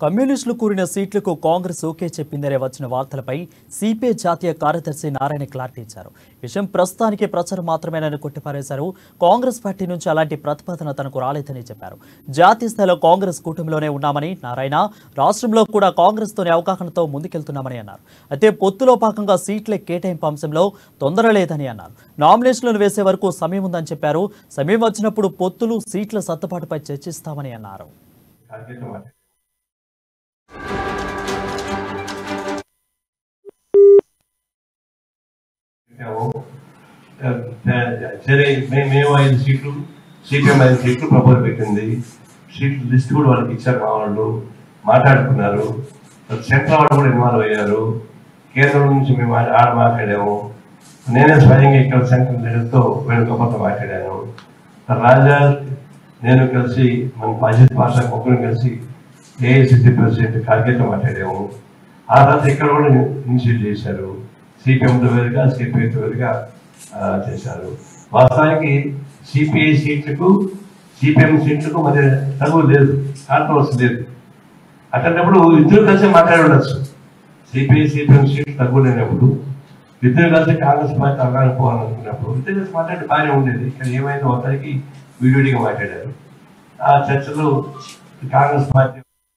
కమ్యూనిస్టులు కూరిన సీట్లకు కాంగ్రెస్ ఓకే చెప్పిందనే వచ్చిన వార్తలపై సిపిఐ జాతీయ కార్యదర్శి నారాయణ క్లారిటీ ఇచ్చారు. విషయం ప్రస్తుతానికి ప్రచారం మాత్రమేనని కొట్టిపారేశారు. కాంగ్రెస్ పార్టీ నుంచి అలాంటి ప్రతిపాదన తనకు రాలేదని చెప్పారు. జాతీయ స్థాయిలో కాంగ్రెస్ కూటమిలోనే ఉన్నామని నారాయణ, రాష్ట్రంలో కూడా కాంగ్రెస్తోనే అవగాహనతో ముందుకెళ్తున్నామని అన్నారు. అయితే పొత్తులో భాగంగా సీట్ల కేటాయింపు అంశంలో తొందర లేదని అన్నారు. నామినేషన్లను వేసే వరకు సమయం ఉందని చెప్పారు. సమయం వచ్చినప్పుడు పొత్తులు, సీట్ల సర్దుబాటుపై చర్చిస్తామని అన్నారు. సరే, మేము 5 సీట్లు, సిపిఎం 5 సీట్లు ప్రపోజ్ పెట్టింది. సీట్లు లిస్ట్ కూడా వాళ్ళకి ఇచ్చారు. మా వాళ్ళు మాట్లాడుకున్నారు. సెంట్రల్ వాళ్ళు కూడా ఇన్వాల్వ్ అయ్యారు. కేంద్రం నుంచి మేము ఆడ మాట్లాడాము. నేనే స్వయంగా ఇక్కడ సెంట్రల్ లీడర్తో వేణుగోపాల్తో మాట్లాడాను. రాజా నేను కలిసి మన అజిత్ భాష ముగ్గురు కలిసి ఏఐసిసి ప్రెసిడెంట్ ఖార్గేతో మాట్లాడాము. ఆ తర్వాత ఇక్కడ కూడా ఇనిషియేట్ చేశారు. సిపిఎంతో వేరుగా, సిపిఐతో వేరుగా చేశారు. వాస్తవానికి సిపిఐ సీట్లకు, సిపిఎం సీట్లకు మధ్య తగువ లేదు, కాంట్రవర్సీ లేదు. అట్లాంటప్పుడు ఇద్దరు కలిసి మాట్లాడి ఉండొచ్చు. సిపిఐ, సిపిఎం సీట్లు తక్కువ లేనప్పుడు ఇద్దరు కలిసి కాంగ్రెస్ పార్టీ అవగాహన పోవాలనుకున్నప్పుడు ఇద్దరు కలిసి మాట్లాడి బాగానే ఉండేది. ఇక్కడ ఏమైందో ఒకరికి విడివిడిగా మాట్లాడారు. ఆ చర్చలో కాంగ్రెస్ పార్టీ